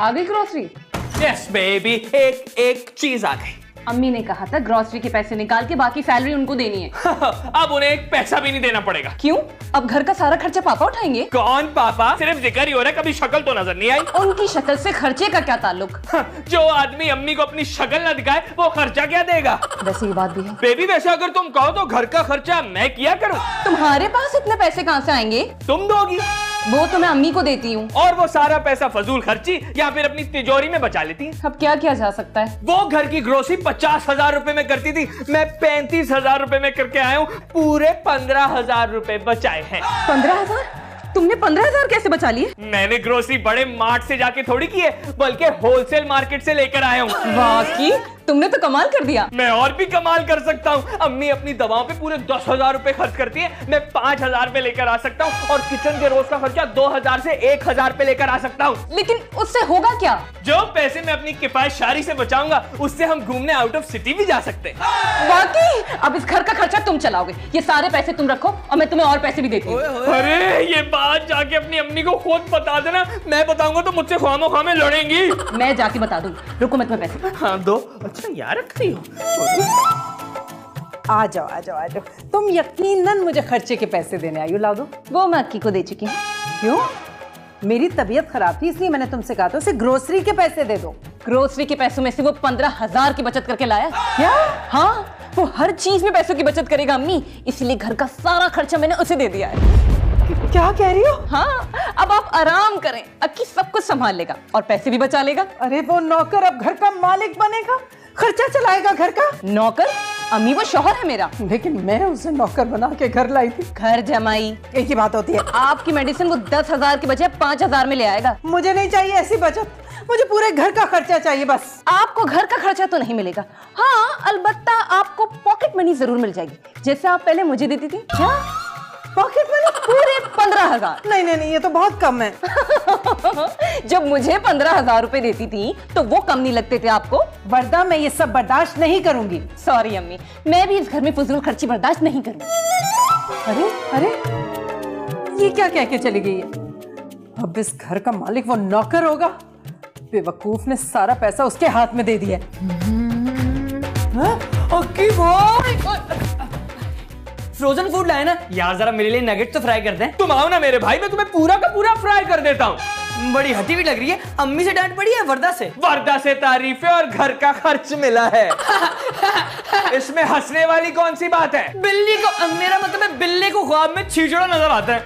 आ गई grocery? Yes baby, एक एक चीज आ गई। अम्मी ने कहा था ग्रोसरी के पैसे निकाल के बाकी सैलरी उनको देनी है। अब उन्हें एक पैसा भी नहीं देना पड़ेगा। क्यों? अब घर का सारा खर्चा पापा उठाएंगे? कौन पापा? सिर्फ जिक्र ही हो रहा है, कभी शक्ल तो नजर नहीं आई। उनकी शक्ल से खर्चे का क्या ताल्लुक? जो आदमी अम्मी को अपनी शक्ल ना दिखाए वो खर्चा क्या देगा? वैसे ये बात भी है। बेबी वैसे अगर तुम कहो तो घर का खर्चा मैं किया करूं। तुम्हारे पास इतने पैसे कहाँ से आएंगे? तुम दोगी। वो तो मैं अम्मी को देती हूँ। और वो सारा पैसा फजूल खर्ची या फिर अपनी तिजोरी में बचा लेती है। अब क्या किया जा सकता है? वो घर की ग्रोसरी 50,000 रुपए में करती थी, मैं 35,000 रुपए में करके आया हूँ। पूरे 15,000 रुपए बचाए हैं। 15,000? तुमने 15,000 कैसे बचा लिए? मैंने ग्रोसरी बड़े मार्ट से जाके थोड़ी की है, बल्कि होलसेल मार्केट से लेकर आया हूँ। वाकई तुमने तो कमाल कर दिया। मैं और भी कमाल कर सकता हूँ। अम्मी अपनी दवाओं पे पूरे 10,000 रुपए खर्च करती है, मैं 5,000 पे लेकर आ सकता हूँ। और किचन के रोज का खर्चा 2,000 से 1,000 पे लेकर आ सकता हूँ। लेकिन उससे होगा क्या? जो पैसे मैं अपनी किफायतशारी से बचाऊंगा उससे हम घूमने आउट ऑफ सिटी भी जा सकते हैं। वाकई अब इस घर का खर्चा तुम चलाओगे। ये सारे पैसे तुम रखो और मैं तुम्हें और पैसे भी देती हूँ। अरे ये बात जाके अपनी अम्मी को खुद बता देना, मैं बताऊंगा तो मुझसे खामोखा में लड़ेंगी। मैं जाके बता दूँ। रुको मैं तुम्हें पैसे। हाँ दो। अच्छा यार रख रही हो। आ जाओ आ जाओ आ जाओ। तुम यकीनन मुझे खर्चे के पैसे देने आई हो। ला दो। वो मैं अक्की को दे चुकी हूँ। क्यों? मेरी तबीयत खराब थी इसलिए मैंने तुमसे कहा था उसे ग्रोसरी के पैसे दे दो। ग्रोसरी के पैसों में से वो 15,000 की बचत करके लाया। क्या? हाँ, वो हर चीज में पैसों की बचत करेगा अम्मी, इसलिए घर का सारा खर्चा मैंने उसे दे दिया है। क्या कह रही हो? हाँ, अब आप आराम करें, अक्की सब कुछ संभाल लेगा और पैसे भी बचा लेगा। अरे वो नौकर अब घर का मालिक बनेगा, खर्चा चलाएगा घर का। नौकर? अम्मी वो शौहर है मेरा। लेकिन मैं उसे नौकर बना के घर लाई थी। घर जमाई एक ही बात होती है। आपकी मेडिसिन वो 10,000 की बजाय 5,000 में ले आएगा। मुझे नहीं चाहिए ऐसी बचत, मुझे पूरे घर का खर्चा चाहिए बस। आपको घर का खर्चा तो नहीं मिलेगा। हाँ, अलबत्ता आपको पॉकेट मनी जरूर मिल जाएगी, जैसे आप पहले मुझे देती थी। क्या? Pocket money? पूरे 15,000। नहीं नहीं नहीं, ये तो बहुत कम है। जब मुझे 15,000 रुपए देती थी तो वो कम नहीं लगते थे आपको? वरदा मैं ये सब बर्दाश्त नहीं करूंगी। सॉरी अम्मी, मैं भी इस घर में फजूल खर्ची बर्दाश्त नहीं करूंगी। अरे अरे, ये क्या कह के चली गई है? अब इस घर का मालिक वो नौकर होगा। बेवकूफ ने सारा पैसा उसके हाथ में दे दिया। फ्रोजन फूड लाए ना यार, जरा मेरे लिए नगेट तो फ्राई कर दें। तुम आओ ना मेरे भाई, मैं तुम्हें पूरा का पूरा फ्राई कर देता हूँ। बड़ी हटी हुई लग रही है। अम्मी से डांट पड़ी है वरदा से? वरदा से तारीफें और घर का खर्च मिला है। इसमें हंसने वाली कौन सी बात है? बिल्ली को, मेरा मतलब है बिल्ली को ख्वाब में छींचड़ा नजर आता है।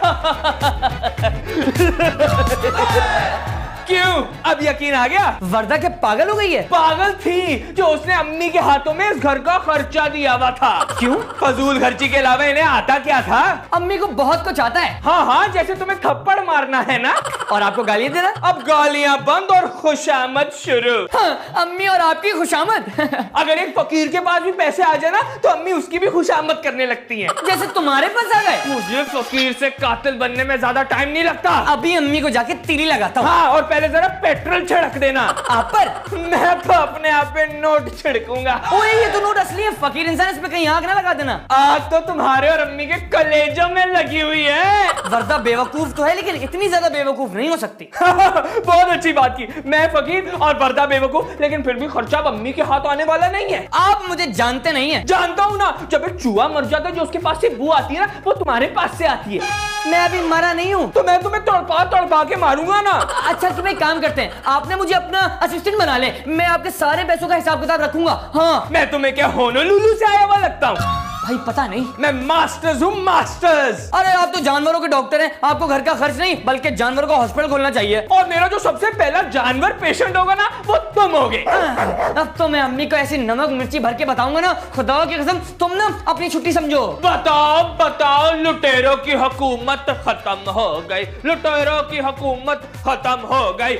क्यों? अब यकीन आ गया? वरदा क्या पागल हो गई है? पागल थी जो उसने अम्मी के हाथों में इस घर का खर्चा दिया हुआ था। क्यों? फजूल खर्ची के अलावा इन्हें आता क्या था? अम्मी को बहुत कुछ आता है। हाँ हाँ, जैसे तुम्हें थप्पड़ मारना है ना, और आपको गालियां देना। अब गालियां बंद और खुशामद शुरू। हाँ, अम्मी और आपकी खुशामद। अगर एक फकीर के पास भी पैसे आ जाए ना तो अम्मी उसकी भी खुशामद करने लगती हैं। जैसे तुम्हारे पास आ गए। मुझे फकीर से कातिल बनने में ज्यादा टाइम नहीं लगता। अभी अम्मी को जाके तीली लगाता हूँ। हाँ, और पहले जरा पेट्रोल छिड़क देना। आप पर? मैं तो अपने आप पे नोट छिड़कूंगा। ओए, ये तो नोट असली है। फकीर इंसान, इस पे कहीं आग ना लगा देना। आग तो तुम्हारे और अम्मी के कलेजों में लगी हुई है। वरदा बेवकूफ तो है, लेकिन इतनी ज्यादा बेवकूफ नहीं हो सकती। बहुत अच्छी बात की। मैं फकीर और वरदा बेवकूफ, लेकिन फिर भी खर्चा अम्मी के हाथ आने वाला नहीं है। आप मुझे जानते नहीं है। जानता हूँ ना, जब एक चूहा मर जाता है जो उसके पास से बू आती है ना, वो तुम्हारे पास से आती है। मैं अभी मरा नहीं हूँ। तो मैं तुम्हें तड़पा तड़पा के मारूंगा ना। अच्छा, तुम एक काम करते हैं, आपने मुझे अपना असिस्टेंट बना ले, मैं आपके सारे पैसों का हिसाब किताब रखूंगा। हाँ। मैं तुम्हें क्या होनोलुलु से आया हुआ लगता हूँ? भाई पता नहीं, मैं मास्टर्स हूँ, मास्टर्स। अरे आप तो जानवरों के डॉक्टर हैं, आपको घर का खर्च नहीं बल्कि जानवरों का हॉस्पिटल खोलना चाहिए। और मेरा जो सबसे पहला जानवर पेशेंट होगा ना, वो तुम होगे। अब तो मैं अम्मी को ऐसी नमक मिर्ची भर के बताऊंगा ना, खुदा की कसम, तुम ना अपनी छुट्टी समझो। बताओ बताओ, लुटेरों की हुकूमत खत्म हो गई, लुटेरों की हुकूमत खत्म हो गई।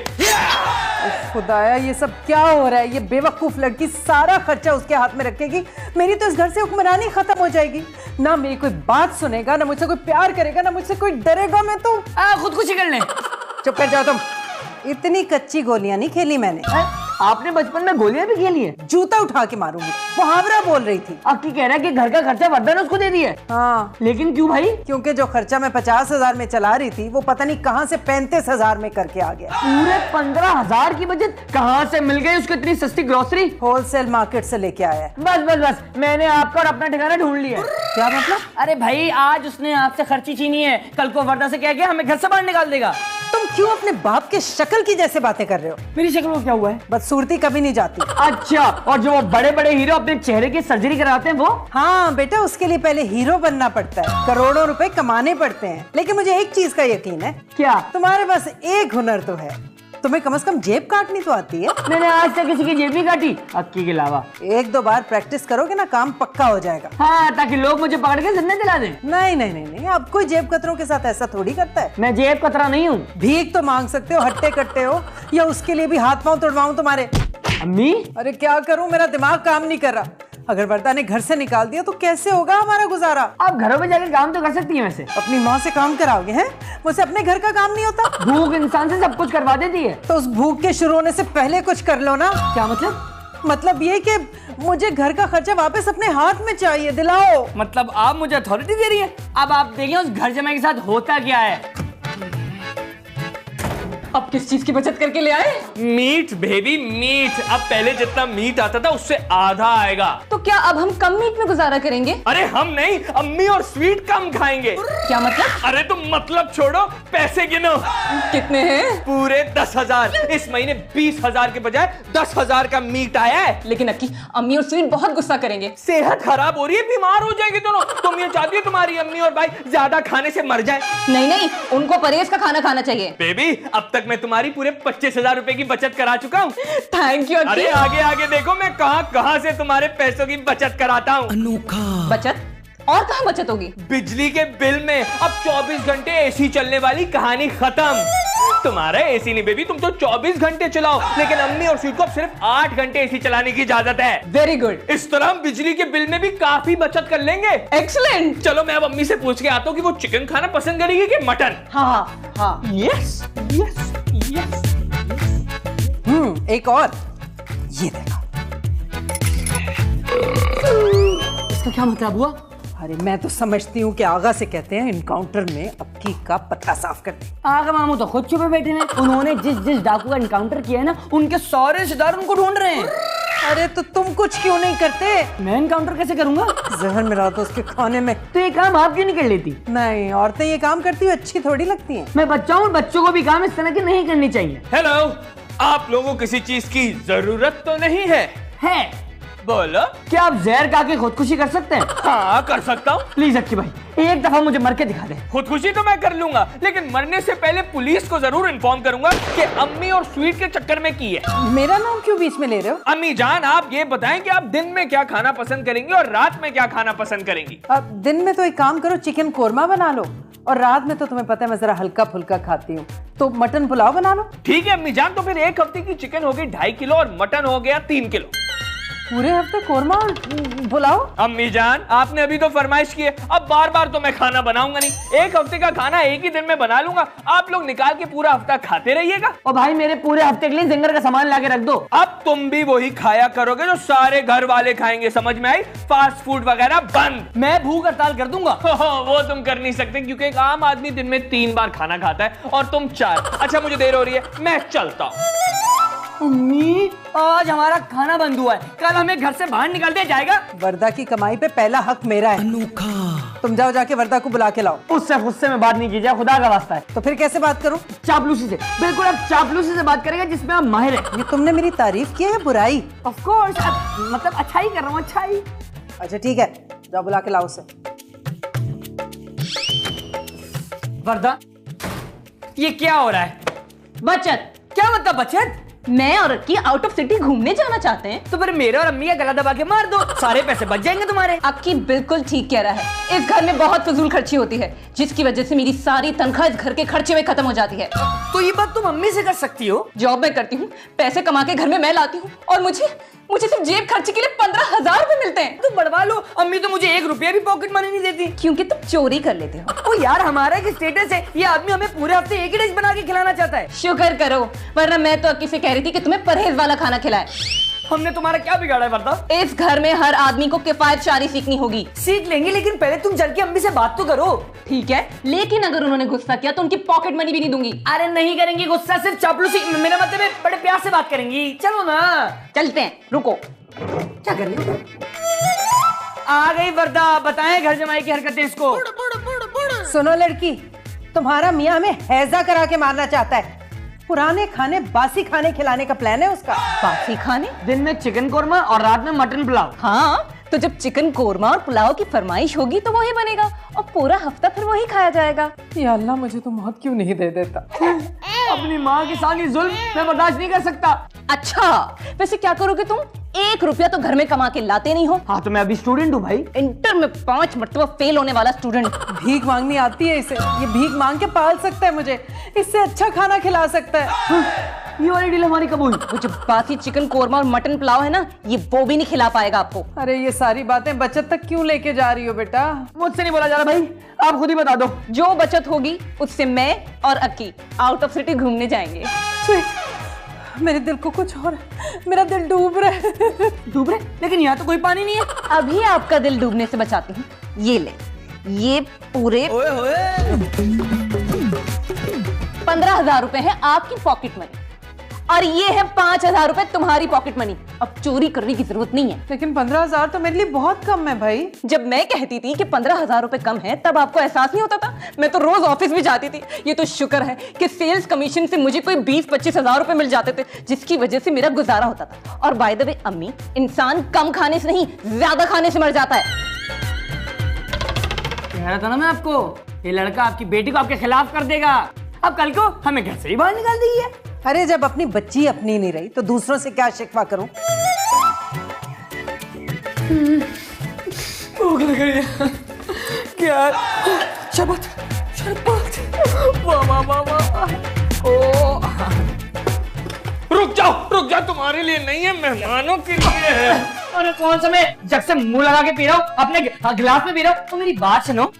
खुदाया, ये सब क्या हो रहा है? ये बेवकूफ लड़की सारा खर्चा उसके हाथ में रखेगी। मेरी तो इस घर से हुक्मरानी खत्म हो जाएगी। ना मेरी कोई बात सुनेगा, ना मुझसे कोई प्यार करेगा, ना मुझसे कोई डरेगा। मैं तो खुदकुशी कर लें। चुप कर जाओ तुम। इतनी कच्ची गोलियां नहीं खेली मैंने। आपने बचपन में गोलियां भी खेली है? जूता उठा के मारूंगी। मुहावरा बोल रही थी। अक्की कह रहा है कि घर का खर्चा वर्दा ने उसको दे दिया है। हाँ, लेकिन क्यों भाई? क्योंकि जो खर्चा मैं 50,000 में चला रही थी वो पता नहीं कहाँ से 35,000 में करके आ गया। पूरे 15,000 की बचत कहाँ से मिल गई उसको इतनी सस्ती ग्रोसरी? होलसेल मार्केट से लेके आया है। बस बस बस, मैंने आपका और अपना ठिकाना ढूंढ लिया। क्या मतलब? अरे भाई, आज उसने आपसे खर्ची छीनी है, कल को वर्दा से कह के हमें घर से बाहर निकाल देगा। तुम क्यों अपने बाप के शक्ल की जैसे बातें कर रहे हो? मेरी शक्ल में क्या हुआ है? बदसूरती कभी नहीं जाती। अच्छा, और जो वो बड़े बड़े हीरो अपने चेहरे की सर्जरी कराते हैं वो? हाँ बेटा, उसके लिए पहले हीरो बनना पड़ता है, करोड़ों रुपए कमाने पड़ते हैं। लेकिन मुझे एक चीज का यकीन है। क्या? तुम्हारे पास एक हुनर तो है, तुम्हें कम से कम जेब काटनी तो आती है। मैंने आज तक किसी की जेब नहीं काटी, अक्की के अलावा। 1-2 बार प्रैक्टिस करोगे ना, काम पक्का हो जाएगा। हाँ, ताकि लोग मुझे पकड़ के जिंदा दिला दें। नहीं नहीं नहीं नहीं, अब कोई जेब कतरों के साथ ऐसा थोड़ी करता है। मैं जेब कतरा नहीं हूँ। भीख तो मांग सकते हो, हट्टे कट्टे हो, या उसके लिए भी हाथ पांव तोड़वाऊं तुम्हारे? अम्मी, अरे क्या करूं, मेरा दिमाग काम नहीं कर रहा। अगर वर्दा ने घर से निकाल दिया तो कैसे होगा हमारा गुजारा? आप घरों में जाकर काम तो कर सकती हैं वैसे। अपनी माँ से काम कराओगे हैं? मुझसे अपने घर का काम नहीं होता? भूख इंसान से सब कुछ करवा देती है। तो उस भूख के शुरू होने से पहले कुछ कर लो ना। क्या मतलब? मतलब ये कि मुझे घर का खर्चा वापस अपने हाथ में चाहिए, दिलाओ। मतलब आप मुझे अथॉरिटी दे रही है? अब आप देखिए उस घर जमाई के साथ होता क्या है। अब किस चीज की बचत करके ले आए? Meet baby, meet. अब पहले जितना मीट आता था उससे आधा आएगा। तो क्या अब हम कम मीट में गुजारा करेंगे? अरे हम नहीं, अम्मी और स्वीट कम खाएंगे। क्या मतलब? अरे तुम मतलब छोड़ो, पैसे गिनो। कितने हैं? पूरे 10,000। इस महीने 20,000 के बजाय 10,000 का मीट आया है। लेकिन अक्की, अम्मी और स्वीट बहुत गुस्सा करेंगे। सेहत खराब हो रही है, बीमार हो जाएंगे दोनों। तुम ये चाहती हो तुम्हारी अम्मी और भाई ज्यादा खाने से मर जाए? नहीं नहीं, उनको परहेज का खाना खाना चाहिए। बेबी, अब तक मैं तुम्हारी पूरे 25,000 रुपए की बचत करा चुका हूँ। Thank you. अरे आगे आगे देखो मैं कहां से तुम्हारे पैसों की बचत कराता हूँ। बचत? और कहाँ बचत होगी? बिजली के बिल में। अब 24 घंटे एसी चलने वाली कहानी खत्म। तुम्हारा एसी नहीं बेबी, तुम तो 24 घंटे चलाओ, लेकिन अम्मी और स्वीट को अब सिर्फ 8 घंटे एसी चलाने की इजाजत है। Very good. इस तरह हम बिजली के बिल में भी काफी बचत कर लेंगे। एक्सीलेंट। चलो मैं अब अम्मी से पूछ के आता हूँ कि वो चिकन खाना पसंद करेगी कि मटन। हाँ हाँ। Yes yes yes. एक और, ये देखो। इसका क्या मतलब हुआ? अरे मैं तो समझती हूँ कि आगा से कहते हैं इनकाउंटर में अक्की का पत्ता साफ कर दे। आगा मामू तो खुद छुपे बैठे हैं। उन्होंने जिस डाकू का इनकाउंटर किया है ना, उनके सारे रिश्तेदार उनको ढूंढ रहे हैं। अरे तो तुम कुछ क्यों नहीं करते? मैं इनकाउंटर कैसे करूंगा? जहर मिला दो उसके खाने में। तो ये काम आप क्यों नहीं कर लेती? नहीं, औरतें ये काम करती हुई अच्छी थोड़ी लगती हैं। मैं बच्चा हूँ, बच्चों को भी काम इस तरह की नहीं करनी चाहिए। हेलो, आप लोगों को किसी चीज की जरूरत तो नहीं है? है। बोलो। क्या आप जहर खा के खुदकुशी कर सकते हैं? हाँ कर सकता हूँ। प्लीज अक्की भाई, एक दफा मुझे मर के दिखा दे। खुदकुशी तो मैं कर लूंगा, लेकिन मरने से पहले पुलिस को जरूर इन्फॉर्म करूंगा कि अम्मी और स्वीट के चक्कर में की है। मेरा नाम क्यों बीच में ले रहे हो? अम्मी जान, आप ये बताएं कि आप दिन में क्या खाना पसंद करेंगी और रात में क्या खाना पसंद करेंगी? अब दिन में तो एक काम करो, चिकन कोरमा बना लो, और रात में तो तुम्हें पता है मैं जरा हल्का फुल्का खाती हूँ, तो मटन पुलाव बना लो। ठीक है अम्मी जान, तो फिर एक हफ्ते की चिकन हो गई 2.5 किलो और मटन हो गया 3 किलो। पूरे हफ्ते कोरमा और पुलाव? अम्मी जान, आपने अभी तो फरमाइश की है, अब बार बार तो मैं खाना बनाऊंगा नहीं। एक हफ्ते का खाना एक ही दिन में बना लूंगा, आप लोग निकाल के पूरा हफ्ता खाते रहिएगा। और भाई मेरे पूरे हफ्ते के लिए जिंगर का सामान लाके रख दो। अब तुम भी वही खाया करोगे जो सारे घर वाले खाएंगे, समझ में आई? फास्ट फूड वगैरह बंद। मैं भूख हड़ताल कर दूंगा। वो तुम कर नहीं सकते, क्योंकि एक आम आदमी दिन में 3 बार खाना खाता है और तुम 4। अच्छा मुझे देर हो रही है, मैं चलता हूँ। अम्मी, आज हमारा खाना बंद हुआ है, कल हमें घर से बाहर निकाल दिया जाएगा। वर्दा की कमाई पे पहला हक मेरा है। तुम जाओ जाके वर्दा को बुला के लाओ। उससे गुस्से में बात नहीं की जाए, खुदा का वास्ता है। तो फिर कैसे बात करूं? चापलूसी से। बिल्कुल, आप चापलूसी से बात करेंगे जिसमें आप माहिर हैं। ये तुमने मेरी तारीफ की है या बुराई? ऑफ कोर्स, मतलब अच्छाई कर रहा हूँ, अच्छाई। अच्छा ठीक है, जाओ बुला के लाओ उसे। वर्दा, ये क्या हो रहा है? बचत? क्या मतलब बचत? मैं और अक्की आउट ऑफ सिटी घूमने जाना चाहते हैं। तो फिर मेरे और अम्मी का गला दबा के मार दो, सारे पैसे बच जाएंगे तुम्हारे। अक्की बिल्कुल ठीक कह रहा है, इस घर में बहुत फजूल खर्ची होती है, जिसकी वजह से मेरी सारी तनख्वाह इस घर के खर्चे में खत्म हो जाती है। तो ये बात तुम अम्मी से कर सकती हो। जॉब मैं करती हूँ, पैसे कमा के घर में मैं लाती हूँ, और मुझे मुझे सिर्फ जेब खर्ची के लिए 15,000 रुपए मिलते हैं। तो बढ़वा लो, अम्मी तो मुझे 1 रुपया भी पॉकेट मनी नहीं देती। क्योंकि तुम चोरी कर लेते हो। ओ यार, हमारा एक स्टेटस है, ये आदमी हमें पूरे हफ्ते एक ही डिश बना के खिलाना चाहता है। शुक्र करो, वरना मैं तो अक्की से कह रही थी कि तुम्हें परहेज वाला खाना खिलाए। हमने तुम्हारा क्या बिगाड़ा है वर्दा? इस घर में हर आदमी को किफायत शारी सीखनी होगी। सीख लेंगे, लेकिन पहले तुम चल के अम्मी से बात तो करो। ठीक है, लेकिन अगर उन्होंने गुस्सा किया तो उनकी पॉकेट मनी भी नहीं दूंगी। अरे नहीं करेंगी गुस्सा, सिर्फ चापलूसी, मेरा मतलब है बड़े प्यार से बात करेंगी। चलो ना, चलते हैं, रुको। क्या कर रही हो? आ गई वर्दा, बताएं घर जमाई की हरकतें इसको। सुनो लड़की, तुम्हारा मियाँ हमें हैजा करा के मारना चाहता है। पुराने खाने बासी खाने खिलाने का प्लान है उसका। बासी खाने? दिन में चिकन कोरमा और रात में मटन पुलाव। हाँ, तो जब चिकन कोरमा और पुलाव की फरमाइश होगी तो वही बनेगा और पूरा हफ्ता फिर वही खाया जाएगा। या अल्लाह, मुझे तो मौत क्यों नहीं दे देता। अपनी माँ के साथ ये जुल्म मैं बर्दाश्त नहीं कर सकता। अच्छा, वैसे क्या करोगे तुम? 1 रुपया तो घर में कमा के लाते नहीं हो। हाँ, तो मैं अभी स्टूडेंट हूँ भाई। इंटर में 5 मरतबा फेल होने वाला स्टूडेंट। भीख मांगनी आती है इसे, ये भीख मांग के पाल सकता है मुझे, इससे अच्छा खाना खिला सकता है। ये वाली डील हमारी कबूल। वो जो बासी चिकन कोरमा और मटन पुलाव है ना, ये वो भी नहीं खिला पाएगा आपको। अरे ये सारी बातें बचत तक क्यों लेके जा रही हो बेटा? मुझसे नहीं बोला जा रहा भाई, आप खुद ही बता दो। जो बचत होगी उससे मैं और अक्की आउट ऑफ सिटी घूमने जाएंगे। मेरे दिल को कुछ और, मेरा दिल डूब रहा है। डूब रहे? लेकिन यहाँ तो कोई पानी नहीं है। अभी आपका दिल डूबने से बचाती हूँ। ये ले, ये पूरे 15,000 रुपए है आपकी पॉकेट मनी और ये है 5,000 रुपए तुम्हारी पॉकेट मनी। अब चोरी करने की जरूरत नहीं है। लेकिन 15,000 तो मेरे लिए बहुत कम है भाई। जब मैं कहती थी कि 15,000 रुपए कम है तब आपको एहसास नहीं होता था? मैं तो रोज ऑफिस भी जाती थी। ये तो शुक्र है कि सेल्स कमीशन से मुझे कोई 20-25 हजार रुपए मिल जाते थे, जिसकी वजह से मेरा गुजारा होता था। और बाय द वे अम्मी, इंसान कम खाने से नहीं ज्यादा खाने से मर जाता है। कह रहा था ना मैं आपको, ये लड़का आपकी बेटी को आपके खिलाफ कर देगा। अब कल को हमें घर से ही बाहर निकाल देगी है। अरे जब अपनी बच्ची अपनी नहीं रही तो दूसरों से क्या शिकवा करूं? भूख लग रही है। क्या? शरबत, शरबत। वाह वाह वाह वाह। ओ, रुक जाओ, तुम्हारे लिए नहीं है, मेहमानों के लिए है। अरे कौन सा मैं जब से मुंह लगा के पी रहा हूँ, अपने गिलास में पी रहा हूँ। तो मेरी बात सुनो,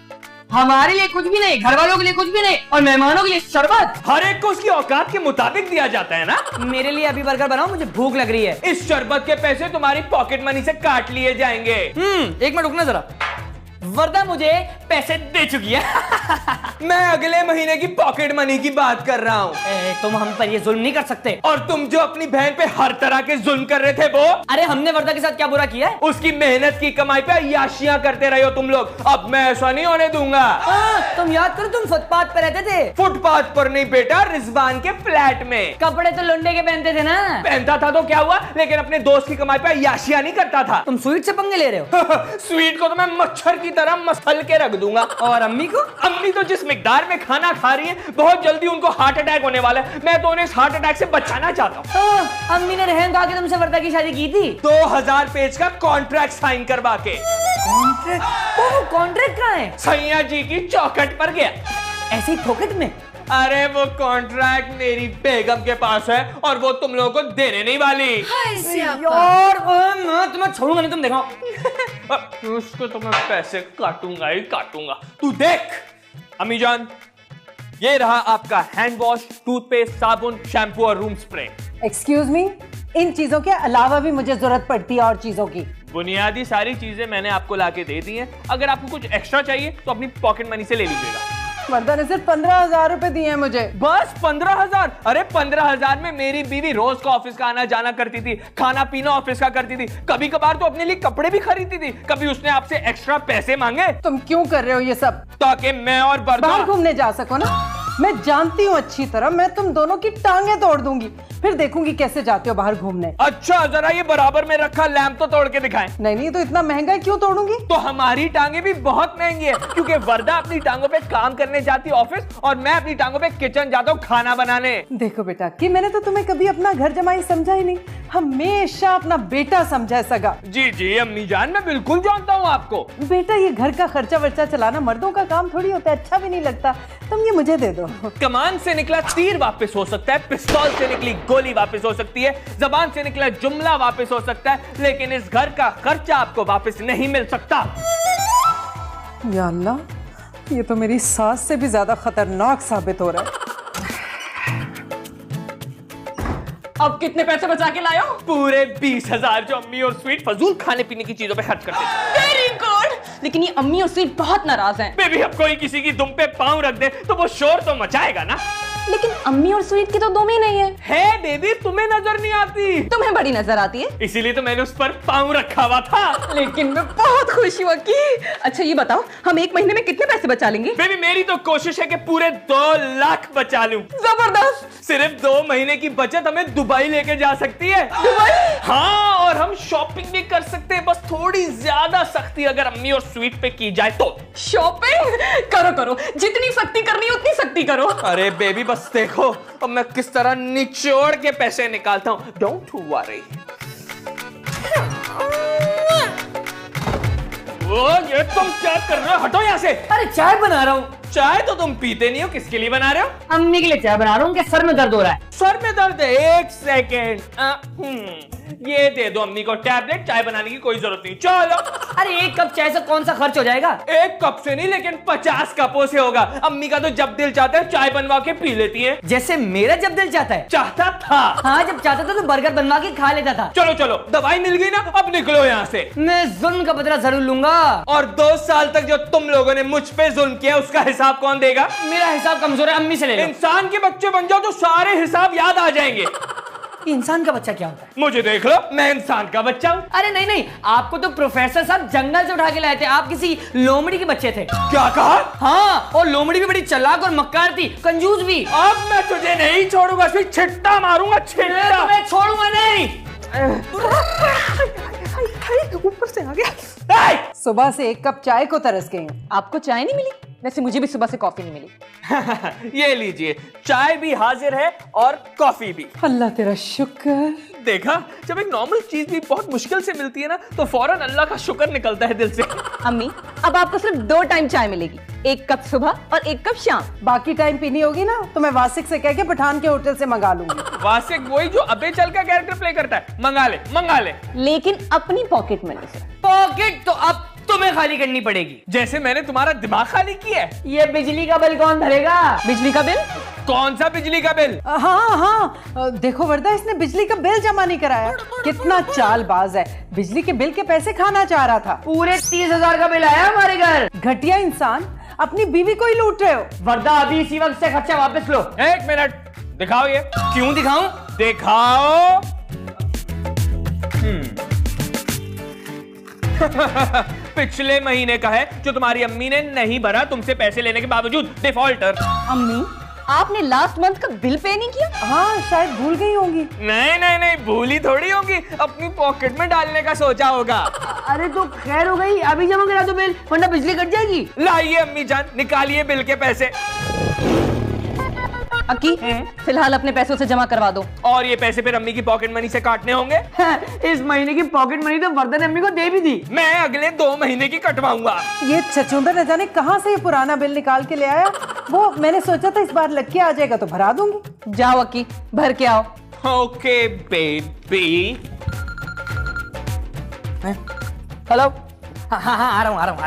हमारे लिए कुछ भी नहीं, घर वालों के लिए कुछ भी नहीं, और मेहमानों के लिए शरबत। हर एक को उसकी औकात के मुताबिक दिया जाता है ना। मेरे लिए अभी बर्गर बनाओ, मुझे भूख लग रही है। इस शरबत के पैसे तुम्हारी पॉकेट मनी से काट लिए जाएंगे। 1 मिनट रुकना जरा। वर्दा मुझे पैसे दे चुकी है। मैं अगले महीने की पॉकेट मनी की बात कर रहा हूँ। तुम हम पर ये जुल्म नहीं कर सकते। और तुम जो अपनी बहन पे हर तरह के जुल्म कर रहे थे वो? अरे हमने वर्दा के साथ क्या बुरा किया है? उसकी मेहनत की कमाई पे अय्याशियां करते रहे हो तुम लोग। अब मैं ऐसा नहीं होने दूंगा। तुम याद करो, तुम फुटपाथ पे रहते थे। फुटपाथ पर नहीं बेटा, रिजवान के फ्लैट में। कपड़े तो लुंडे के पहनते थे ना। पहनता था तो क्या हुआ, लेकिन अपने दोस्त की कमाई पे अय्याशियां नहीं करता था। तुम स्वीट से पंगे ले रहे हो। स्वीट को तो मैं मच्छर की तरह मसल के रख दूंगा। और अम्मी को? अम्मी तो जिस मिकदार में खाना खा रही है, बहुत जल्दी उनको हार्ट अटैक होने वाला है। मैं तो उन्हें इस हार्ट अटैक से बचाना चाहता हूँ। अम्मी ने रहम खा के तुमसे वर्दा की शादी की थी? 2000 पेज का कॉन्ट्रैक्ट साइन करवा के। कॉन्ट्रैक्ट? कॉन्ट्रैक्ट कहाँ है? सैया जी की चौखट पर गया। ऐसी फोकट में? अरे वो कॉन्ट्रैक्ट मेरी बेगम के पास है और वो तुम लोगों को देने नहीं वाली। यार मैं तुम्हें छोड़ूंगा नहीं, तुम देखो। उसको तो मैं पैसे काटूंगा ही काटूंगा। तू देख अम्मी जान, ये रहा आपका हैंड वॉश, टूथपेस्ट, साबुन, शैम्पू और रूम स्प्रे। एक्सक्यूज मी, इन चीजों के अलावा भी मुझे जरूरत पड़ती है और चीजों की। बुनियादी सारी चीजें मैंने आपको लाके दे दी हैं। अगर आपको कुछ एक्स्ट्रा चाहिए तो अपनी पॉकेट मनी से ले लीजिएगा। वर्दा ने सिर्फ 15,000 रुपए दिए हैं मुझे। बस 15,000? अरे 15,000 में मेरी बीवी रोज का ऑफिस का आना जाना करती थी, खाना पीना ऑफिस का करती थी, कभी कभार तो अपने लिए कपड़े भी खरीदती थी। कभी उसने आपसे एक्स्ट्रा पैसे मांगे? तुम क्यों कर रहे हो ये सब? ताकि मैं और बाहर बर्दा घूमने जा सको ना। मैं जानती हूँ अच्छी तरह, मैं तुम दोनों की टांगे तोड़ दूंगी, फिर देखूंगी कैसे जाते हो बाहर घूमने। अच्छा जरा ये बराबर में रखा लैंप तो तोड़ के दिखाएं। नहीं, तो इतना महंगा क्यों तोड़ूंगी? तो हमारी टांगे भी बहुत महंगी है, क्योंकि वर्दा अपनी टांगों पे काम करने जाती ऑफिस और मैं अपनी टांगों पे किचन जाता हूँ खाना बनाने। देखो बेटा, कि मैंने तो तुम्हें कभी अपना घर जमाई समझा ही नहीं, हमेशा अपना बेटा समझा है सगा। जी जी अम्मी जान, मैं बिल्कुल जानता हूँ आपको। बेटा ये घर का खर्चा वर्चा चलाना मर्दों का काम थोड़ी होता है, अच्छा भी नहीं लगता। तुम ये मुझे दे दो। कमान से निकला तीर वापस हो सकता है, पिस्तौल से निकली गोली वापस हो सकती है, जबान से निकला जुमला वापस हो सकता है, लेकिन इस घर का खर्चा आपको वापस नहीं मिल सकता। या अल्लाह, ये तो मेरी सास से भी ज्यादा खतरनाक साबित हो रहा है। अब कितने पैसे बचा के लाए हो? पूरे 20,000 जो अम्मी और स्वीट फजूल खाने पीने की चीजों पे खर्च करते हैं। Very good. लेकिन ये अम्मी और स्वीट बहुत नाराज हैं। बेबी, अब कोई किसी की दुम पे पांव रख दे तो वो शोर तो मचाएगा ना। लेकिन अम्मी और स्वीट की तो दुम ही नहीं है बेबी, तुम्हें नजर नहीं आती। तुम्हें बड़ी नजर आती है, इसीलिए तो मैंने उस पर पांव रखा हुआ था। लेकिन मैं बहुत खुश हुआ कि अच्छा ये बताओ, हम एक महीने में कितने पैसे बचा लेंगे? बेबी, मेरी तो कोशिश है कि पूरे 2 लाख बचा लूं। जबरदस्त। सिर्फ 2 महीने की बचत हमें दुबई लेके जा सकती है। दुबई? हाँ, और हम शॉपिंग भी कर सकते हैं, बस थोड़ी ज्यादा सख्ती अगर अम्मी और स्वीट पे की जाए तो। शॉपिंग करो करो, जितनी सख्ती करनी है उतनी सख्ती करो। अरे बेबी, बस देखो अब मैं किस तरह निचोड़ के पैसे निकालता हूं। Don't worry. वो ये तुम क्या कर रहे हो? हटो यहाँ से। अरे चाय बना रहा हूँ। चाय तो तुम पीते नहीं हो, किसके लिए बना रहे हो? अम्मी के लिए चाय बना रहा हूँ, उनके सर में दर्द हो रहा है। सर में दर्द है? एक सेकेंड, ये दे दो अम्मी को टैबलेट, चाय बनाने की कोई जरूरत नहीं। चलो। अरे 1 कप चाय से कौन सा खर्च हो जाएगा? 1 कप से नहीं, लेकिन 50 कपों से होगा। अम्मी का तो जब दिल चाहता है चाय बनवा के पी लेती है। जैसे मेरा जब दिल चाहता है। चाहता था? हाँ, जब चाहता था तो बर्गर बनवा के खा लेता था। चलो चलो, दवाई मिल गई ना, अब निकलो यहाँ से। मैं जुल्म का बदला जरूर लूंगा। और 2 साल तक जो तुम लोगों ने मुझ पे जुल्म किया उसका हिसाब कौन देगा? मेरा हिसाब कमजोर है, अम्मी से ले लो। इंसान के बच्चे बन जाओ तो सारे हिसाब याद आ जाएंगे। इंसान का बच्चा क्या होता है? मुझे देख लो, मैं इंसान का बच्चा हूँ। अरे नहीं नहीं, आपको तो प्रोफेसर साहब जंगल से उठा के लाए थे, आप किसी लोमड़ी के बच्चे थे। क्या कहा? हाँ, और लोमड़ी भी बड़ी चालाक और मक्कार थी, कंजूस भी। अब मैं तुझे नहीं छोड़ूंगा, सिर्फ छिट्टा मारूंगा, छिट्टा। मैं छोड़ूंगा नहीं। ऊपर से आ गया। सुबह से 1 कप चाय को तरस गई हूँ। आपको चाय नहीं मिली? वैसे मुझे भी सुबह से कॉफी नहीं मिली। ये लीजिए, चाय भी हाजिर है और कॉफी भी। अल्लाह तेरा शुक्र। देखा, जब एक नॉर्मल चीज भी बहुत मुश्किल से मिलती है ना, तो फौरन अल्लाह का शुक्र निकलता है दिल से। अम्मी, अब आपको सिर्फ 2 टाइम चाय मिलेगी, 1 कप सुबह और 1 कप शाम। बाकी टाइम पीनी होगी ना तो मैं वासिक से कह के पठान के होटल से मंगा लूंगी। वासिक वही जो अबे चल का कैरेक्टर प्ले करता है। मंगा ले, मंगा ले। लेकिन अपनी पॉकेट मनी से। पॉकेट तो अब तुम्हें खाली करनी पड़ेगी। जैसे मैंने तुम्हारा दिमाग खाली किया है। ये बिजली का बिल कौन भरेगा? बिजली का बिल? कौन सा बिजली का बिल? हाँ हाँ, देखो वर्दा, इसने बिजली का बिल जमा नहीं कराया। कितना चालबाज है, बिजली के बिल के पैसे खाना चाह रहा था। पूरे 30,000 का बिल आया हमारे घर। घटिया इंसान, अपनी बीवी को ही लूट रहे हो। वर्दा, अभी इसी वक्त से खर्चा वापस लो। 1 मिनट, दिखाओ ये। क्यों दिखाऊं? दिखाओ। पिछले महीने का है जो तुम्हारी अम्मी ने नहीं भरा, तुमसे पैसे लेने के बावजूद। डिफॉल्टर। अम्मी, आपने लास्ट मंथ का बिल पे नहीं किया? हाँ, शायद भूल गई होंगी। नहीं नहीं नहीं, भूली थोड़ी होगी, अपनी पॉकेट में डालने का सोचा होगा। अरे तो खैर हो गई, अभी जमा करा दो बिल, वरना बिजली कट जाएगी। लाइए अम्मी जान, निकालिए बिल के पैसे। अकी, फिलहाल अपने पैसों से जमा करवा दो। और ये पैसे फिर अम्मी की पॉकेट मनी से काटने होंगे। इस महीने की पॉकेट मनी तो वर्दा ने अम्मी को दे भी दी। मैं अगले 2 महीने की कटवाऊंगा। ये छछूंदर न जाने कहाँ से ये पुराना बिल निकाल के ले आया। वो मैंने सोचा था इस बार लक्की आ जाएगा तो भरा दूंगी। जाओ अकी, भर के आओ। Okay baby. हेलो। हाँ हाँ हाँ, आ रहा हूँ।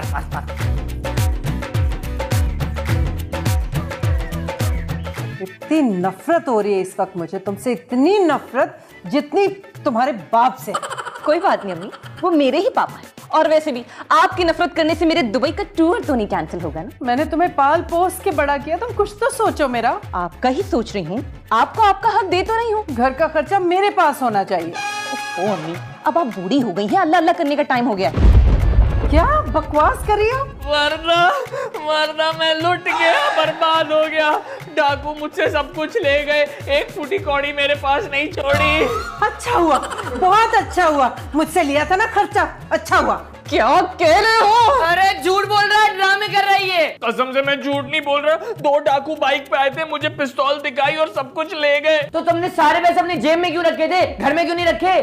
इतनी नफरत हो रही है इस वक्त मुझे तुमसे, इतनी नफरत जितनी तुम्हारे बाप से। कोई बात नहीं अम्मी, वो मेरे ही पापा हैं। और वैसे भी आपकी नफरत करने से मेरे दुबई का टूर तो नहीं कैंसिल होगा ना। मैंने तुम्हें पाल पोस के बड़ा किया, तुम कुछ तो सोचो मेरा। आपका ही सोच रही हूँ, आपको आपका हक दे तो रही हूँ। घर का खर्चा मेरे पास होना चाहिए। ओ अम्मी, अब आप बूढ़ी हो गई हैं, अल्लाह अल्लाह करने का टाइम हो गया है। क्या बकवास कर रही हो? वरना मैं लुट गया, बर्बाद हो गया। डाकू मुझसे सब कुछ ले गए, 1 फूटी कौड़ी मेरे पास नहीं छोड़ी। अच्छा हुआ, बहुत अच्छा हुआ, मुझसे लिया था ना खर्चा, अच्छा हुआ। क्या कह रहे हो? अरे झूठ बोल रहा है, ड्रामे कर रही है। कसम से मैं झूठ नहीं बोल रहा। 2 डाकू बाइक पे आए थे, मुझे पिस्तौल दिखाई और सब कुछ ले गए। तो तुमने सारे पैसे अपनी जेब में क्यों रखे थे, घर में क्यों नहीं रखे?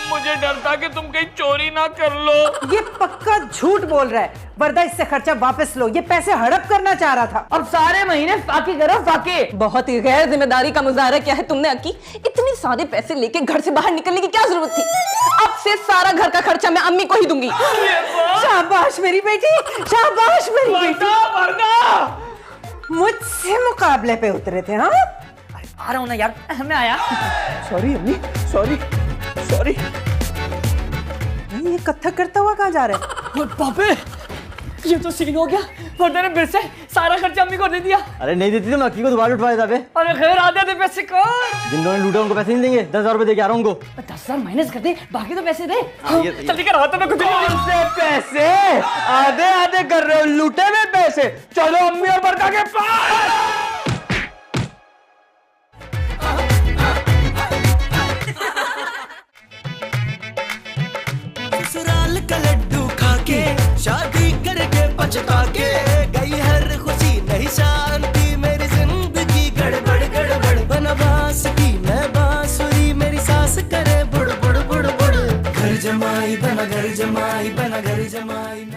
मुझे डर था कि तुम कहीं चोरी ना कर लो। ये पक्का झूठ बोल रहा है। वरदा इससे खर्चा वापस लो, ये पैसे हड़प करना चाह रहा था। अब सारे महीने फाके करो फाके। बहुत ही गैर जिम्मेदारी का मुजाहरा किया है तुमने अक्की। इतने सारे पैसे लेके घर से बाहर निकलने की क्या जरूरत थी? अब से सारा घर का खर्चा मैं अम्मी को ही दूंगी। शाबाश मेरी बेटी, शाबाश मेरी बेटी। मुझसे मुकाबले पे उतरे थे। हाँ आ रहा हूँ ना यार, मैं आया। सॉरी अम्मी, सॉरी सॉरी। ये कत्थक करता हुआ कहाँ जा रहा है? और पापे, ये तो सीन हो गया। वरदा ने फिर से सारा खर्चा अम्मी को दे दिया। अरे नहीं देती तो मैं अक्की को दोबारा लुटवाया था बे। अरे खैर आधे थे पैसे कौन? जिन लोगों ने लूटा उनको पैसे नहीं देंगे। 10,000 रुपए दे के आ रहा हूँ उनको। 10,000 माइनस कर दे, बाकी तो पैसे दे। जल्दी कर, हाथों में कुछ नहीं। पैसे आधे आधे कर रहे हो, लूटे में पैसे। चलो अम्मी और बरका के पास। ससुराल का लड्डू खाके शादी करके पछता के गई हर खुशी नहीं शांति मेरी जिंदगी गड़बड़ गड़बड़ बनवास की मैं बांसुरी मेरी सास करे बुड़ बुड़ बुड़ बुड़ घर जमाई बना घर जमाई बना घर जमाई।